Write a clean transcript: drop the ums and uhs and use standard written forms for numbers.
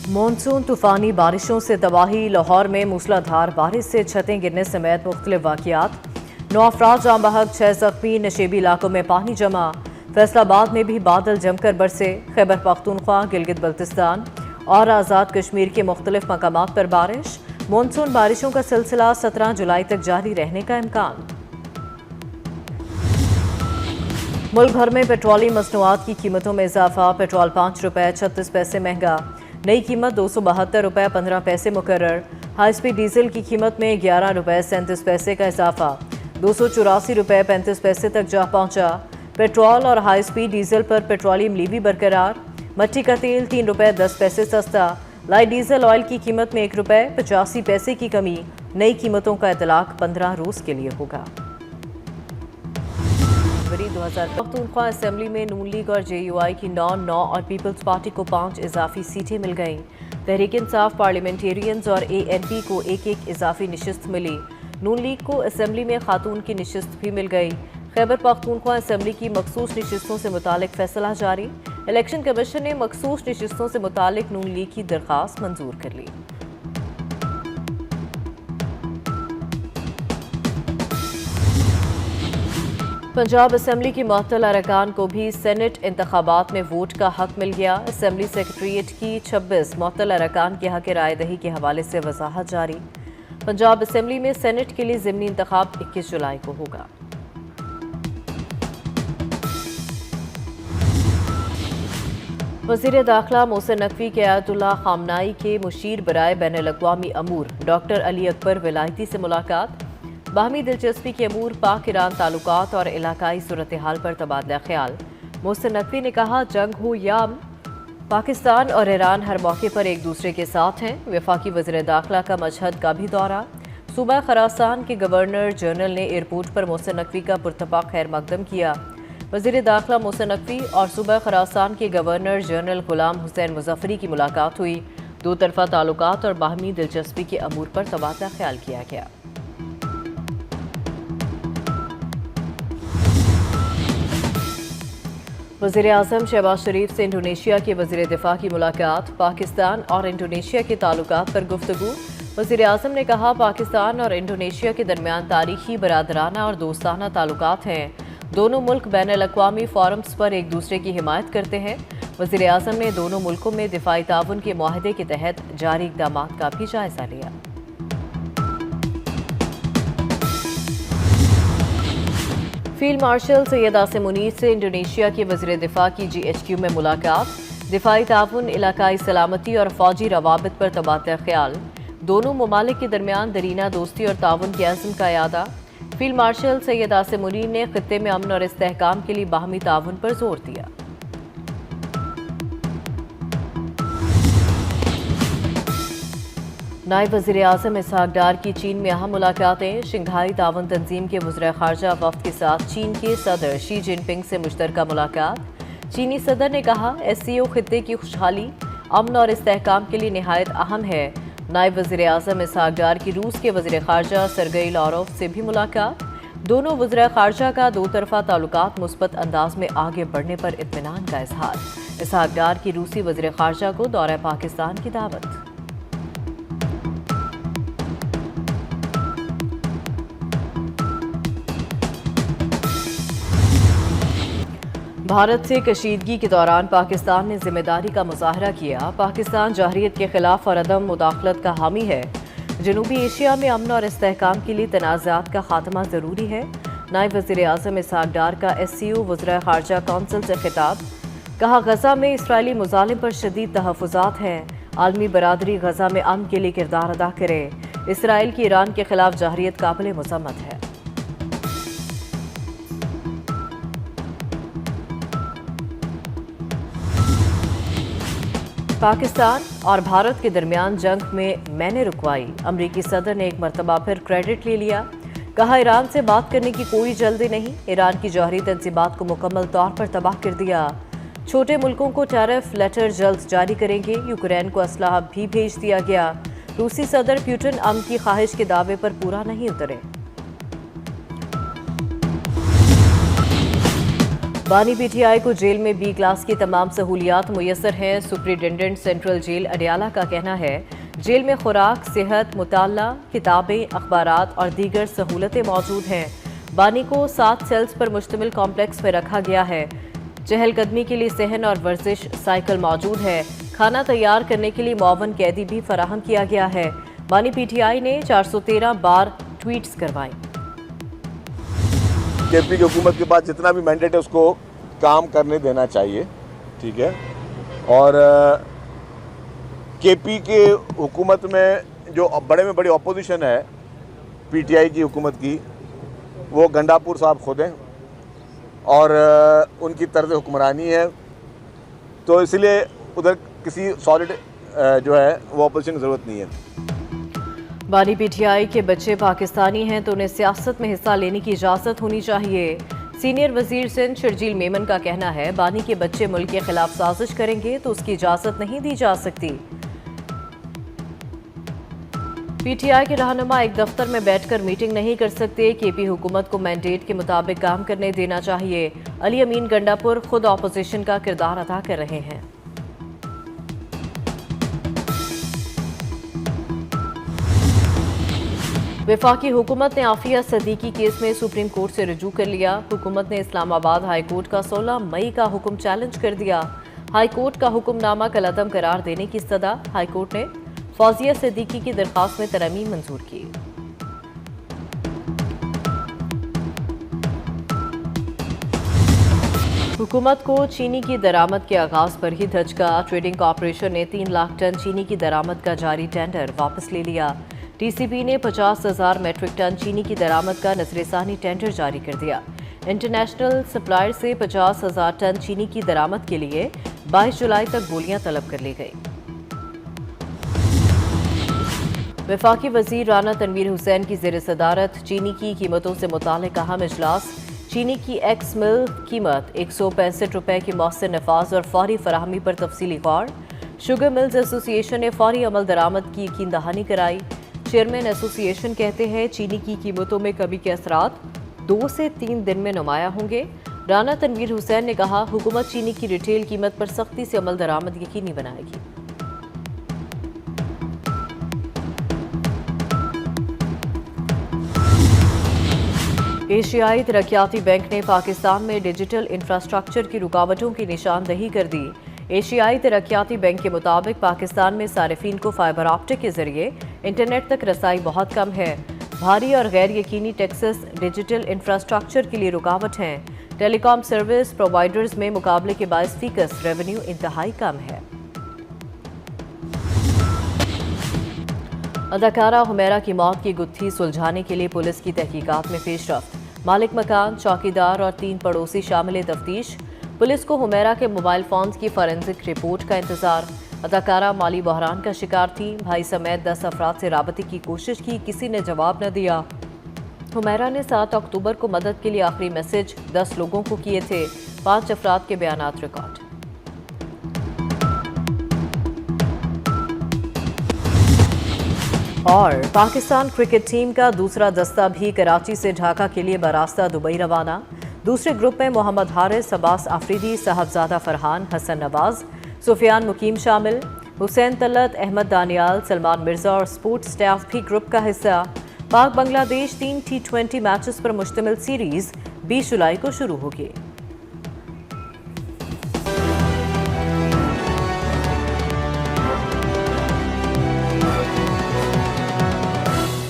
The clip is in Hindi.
मानसून तूफानी बारिशों से तबाही। लाहौर में मूसलाधार बारिश से छतें गिरने समेत मुख्तलिफ वाक़ियात। 9 अफराद जाँ बहक, 6 ज़ख्मी। नशेबी इलाकों में पानी जमा। फैसलाबाद में भी बादल जमकर बरसे। खैबर पख्तूनख्वा, गिलगित बल्तिस्तान और आज़ाद कश्मीर के मुख्तलिफ मकामात पर बारिश। मानसून बारिशों का सिलसिला 17 जुलाई तक जारी रहने का इम्कान। मुल्क भर में पेट्रोलियम मसनूआत की कीमतों में इजाफा। पेट्रोल 5 रुपये 36 पैसे महंगा। नई कीमत 272 रुपये 15 पैसे मुकर्रर। हाई स्पीड डीजल की कीमत में 11 रुपये 37 पैसे का इजाफा। 284 रुपये 35 पैसे तक जा पहुंचा। पेट्रोल और हाई स्पीड डीजल पर पेट्रोलियम लीवी बरकरार। मट्टी का तेल 3 रुपये 10 पैसे सस्ता। लाइट डीजल ऑयल की कीमत में 1 रुपये 85 पैसे की कमी। नई कीमतों का इतलाक 15 रोज के लिए होगा। 2000 पख्तूनख्वा असेंबली में नून लीग और JUI की 9 और पीपल्स पार्टी को 5 इजाफी सीटें मिल गईं। तहरीक इंसाफ पार्लियामेंटेरियंस और ANP को एक इजाफी निशिस्त मिली। नून लीग को असेंबली में खातून की निशिस्त भी मिल गई। खैबर पख्तूनख्वा असेंबली की मखसूस निशिस्तों से मुतालिक फैसला जारी। इलेक्शन कमीशन ने मखसूस निशिस्तों से मुतालिक नून लीग की दरख्वास्त मंजूर कर ली। पंजाब असेंबली की मुअत्तल अरकान को भी सेनेट इंतखाबात में वोट का हक मिल गया। असेंबली सेक्रेटरीट की 26 मुअत्तल अरकान के हक राय दही के हवाले से वजाहत जारी। पंजाब असेंबली में सेनेट के लिए ज़िमनी इंतखाब 21 जुलाई को होगा। वज़ीर दाखिला मोहसिन नकवी के आयतुल्लाह खामनाई के मुशीर बराए बैनुल-अक़वामी अमूर डॉक्टर अली अकबर विलायती से मुलाकात। बाहमी दिलचस्पी के अमूर, पाक ईरान ताल्लुकात और इलाकाई सूरत हाल पर तबादला ख्याल। मोहसिन नकवी ने कहा, जंग हो या पाकिस्तान और ईरान हर मौके पर एक दूसरे के साथ हैं। वफाकी वज़ीर दाखिला का मशहद का भी दौरा। सूबा खरासान के गवर्नर जनरल ने एयरपोर्ट पर मोहसिन नकवी का पुरतपाक खैर मकदम किया। वज़ीर दाखिला मोहसिन नकवी और सूबा खरासान के गवर्नर जनरल गुलाम हुसैन मुज़फ़्फ़री की मुलाकात हुई। दो तरफ़ा ताल्लुकात और बाहमी दिलचस्पी के अमूर पर तबादला ख्याल किया गया। वज़ीर आज़म शहबाज शरीफ से इंडोनेशिया के वज़ीर दिफा की मुलाकात। पाकिस्तान और इंडोनेशिया के ताल्लुकात पर गुफ्तगू। वज़ीर आज़म ने कहा, पाकिस्तान और इंडोनेशिया के दरमियान तारीखी, बरादराना और दोस्ताना ताल्लुकात हैं। दोनों मुल्क बैनुल-अक़वामी फोरम्स पर एक दूसरे की हिमायत करते हैं। वज़ीर आज़म ने दोनों मुल्कों में दिफाई ताउन के मुआहदे के तहत जारी इक़दामात का भी जायज़ा लिया। फील्ड मार्शल सैयद आसिम मुनीर से इंडोनेशिया के वज़ीर दिफा की GHQ में मुलाकात। दिफाई ताउन, इलाकाई सलामती और फौजी रवाबित पर तबादला ख्याल। दोनों ममालिक के दरमियान दरीना दोस्ती और ताउन के अज़्म का यादा। फील्ड मार्शल सैयद आसिम मुनीर ने खित्ते में अमन और इस्तेहकाम के लिए बाहमी ताउन पर जोर दिया। नायब वज़ीर आज़म इसहाक डार की चीन में अहम मुलाकातें। शंघाई ताउन तंजीम के वज़ीर ख़ारजा वफ़द के साथ चीन के सदर शी जिनपिंग से मुश्तरका मुलाकात। चीनी सदर ने कहा, SCO खित्ते की खुशहाली, अमन और इस्तेहकाम के लिए निहायत अहम है। नायब वज़ीर आज़म इसहाक डार की रूस के वज़ीर ख़ारजा सरगई लारोव से भी मुलाकात। दोनों वज़ीर ख़ारजा का दो तरफ़ा ताल्लुकात मुस्बत अंदाज में आगे बढ़ने पर इत्मीनान का इजहार। इसहाक डार की रूसी वज़ीर ख़ारजा को दौरा पाकिस्तान की दावत। भारत से कशीदगी के दौरान पाकिस्तान ने जिम्मेदारी का मुजाहरा किया। पाकिस्तान जहरीत के खिलाफ और अदम मुदाखलत का हामी है। जनूबी एशिया में अमन और इस्तेहकाम के लिए तनाज़ात का खात्मा ज़रूरी है। नायब वज़ीर आज़म इसहाक डार का SCO वज़ीर ख़ारजा कौंसिल से खिताब। कहा, गज़ा में इसराइली मुज़ालिम पर शदीद तहफ़्फ़ुज़ात हैं। आलमी बरादरी गज़ा में अमन के लिए किरदार अदा करे। इसराइल की ईरान के खिलाफ जहरीत काबिल मज़म्मत है। पाकिस्तान और भारत के दरमियान जंग में मैंने रुकवाई। अमरीकी सदर ने एक मरतबा फिर क्रेडिट ले लिया। कहा, ईरान से बात करने की कोई जल्दी नहीं। ईरान की जौहरी तंजीबात को मुकम्मल तौर पर तबाह कर दिया। छोटे मुल्कों को टैरिफ लेटर जल्द जारी करेंगे। यूक्रेन को असलाह भी भेज दिया गया। रूसी सदर पुतिन अमन की ख्वाहिश के दावे पर पूरा नहीं उतरे। बानी पीटीआई को जेल में बी क्लास की तमाम सहूलियात मुयसर हैं। सुप्रिंटेंडेंट सेंट्रल जेल अडियाला का कहना है जेल में खुराक, सेहत, मुताला, किताबें, अखबारात और दीगर सहूलतें मौजूद हैं। बानी को 7 सेल्स पर मुश्तमिल कॉम्प्लेक्स में रखा गया है। चहलकदमी के लिए सहन और वर्जिश साइकिल मौजूद है। खाना तैयार करने के लिए मुआवन कैदी भी फराहम किया गया है। बानी पीटीआई ने 413 बार ट्वीट्स करवाए। केपी की हुकूमत के पास जितना भी मैंडेट है उसको काम करने देना चाहिए, ठीक है। और केपी के हुकूमत में जो बड़े में बड़ी अपोजिशन है पीटीआई की हुकूमत की, वो गंडापुर साहब खुद हैं और उनकी तर्ज हुक्मरानी है, तो इसलिए उधर किसी सॉलिड जो है वो अपोजिशन की ज़रूरत नहीं है। बानी पीटीआई के बच्चे पाकिस्तानी हैं तो उन्हें सियासत में हिस्सा लेने की इजाज़त होनी चाहिए। सीनियर वजीर सिंध शर्जील मेमन का कहना है बानी के बच्चे मुल्क के खिलाफ साजिश करेंगे तो उसकी इजाज़त नहीं दी जा सकती। पीटीआई के रहनुमा एक दफ्तर में बैठकर मीटिंग नहीं कर सकते। केपी हुकूमत को मैंडेट के मुताबिक काम करने देना चाहिए। अली अमीन गंडापुर खुद ऑपोजिशन का किरदार अदा कर रहे हैं। वफाकी हुकूमत ने आफिया सदीकी केस में सुप्रीम कोर्ट से रुजू कर लिया। हुकूमत ने इस्लामाबाद हाई कोर्ट का 16 मई का हुक्म चैलेंज कर दिया। हाई कोर्ट का हुक्मनामा कलअदम करार देने की सदा हाई कोर्ट ने फौजिया सदीकी की दरख्वास्त में तरमीम मंजूर की। हुकूमत को चीनी की दरामद के आगाज पर ही धचका। ट्रेडिंग कॉरपोरेशन ने 3 लाख टन चीनी की दरामद का जारी टेंडर वापस ले लिया। टीसीपी ने 50,000 मेट्रिक टन चीनी की दरामद का नजरसानी टेंडर जारी कर दिया। इंटरनेशनल सप्लायर से 50,000 टन चीनी की दरामद के लिए 22 जुलाई तक बोलियां तलब कर ली गई। वफाकी वजीर राना तनवीर हुसैन की ज़ेर सदारत चीनी की कीमतों से मुताल्लिक़ अहम इजलास। चीनी की एक्स मिल कीमत 165 रुपये की मौसर नफाज और फौरी फराहमी पर तफसीली गौर। शुगर मिल्स एसोसिएशन ने फौरी अमल दरामद की यकीन दहानी कराई। चेयरमैन एसोसिएशन कहते हैं चीनी की कीमतों में कमी के असरात 2 से 3 दिन में नुमाया होंगे। राना तनवीर हुसैन ने कहा हुकूमत चीनी की रिटेल कीमत पर सख्ती से अमल दरामद यकीनी बनाएगी। एशियाई तरक्याती बैंक ने पाकिस्तान में डिजिटल इंफ्रास्ट्रक्चर की रुकावटों की निशानदही कर दी। एशियाई तरक्याती बैंक के मुताबिक पाकिस्तान में सारिफीन को फाइबर ऑप्टिक के जरिए इंटरनेट तक रसाई बहुत कम है। भारी और गैर यकीनी टैक्सेस डिजिटल इंफ्रास्ट्रक्चर के लिए रुकावट हैं। टेलीकॉम सर्विस प्रोवाइडर्स में मुकाबले के बायस फीकस रेवेन्यू इंतहाई कम है। अदाकारा हुमैरा की मौत की गुत्थी सुलझाने के लिए पुलिस की तहकीकात में पेशरफ्त। मालिक मकान, चौकीदार और 3 पड़ोसी शामिल तफ्तीश। पुलिस को हुमैरा के मोबाइल फोन्स की फॉरेंसिक रिपोर्ट का इंतजार। अदाकारा माली बहरान का शिकार थी। भाई समेत 10 अफराद से राबते की कोशिश की, किसी ने जवाब न दिया। हुमैरा ने 7 अक्टूबर को मदद के लिए आखिरी मैसेज 10 लोगों को किए थे। 5 अफराद के बयानात रिकॉर्ड। और पाकिस्तान क्रिकेट टीम का दूसरा दस्ता भी कराची से ढाका के लिए बरास्ता दुबई रवाना। दूसरे ग्रुप में मोहम्मद हारिस, अब्बास आफरीदी, साहबजादा फरहान, हसन नवाज, सुफियान मुकीम शामिल। हुसैन तलत, अहमद दानियाल, सलमान मिर्जा और स्पोर्ट्स स्टाफ भी ग्रुप का हिस्सा। पाक बांग्लादेश 3 T20 मैचेस पर मुश्तमिल सीरीज 20 जुलाई को शुरू होगी।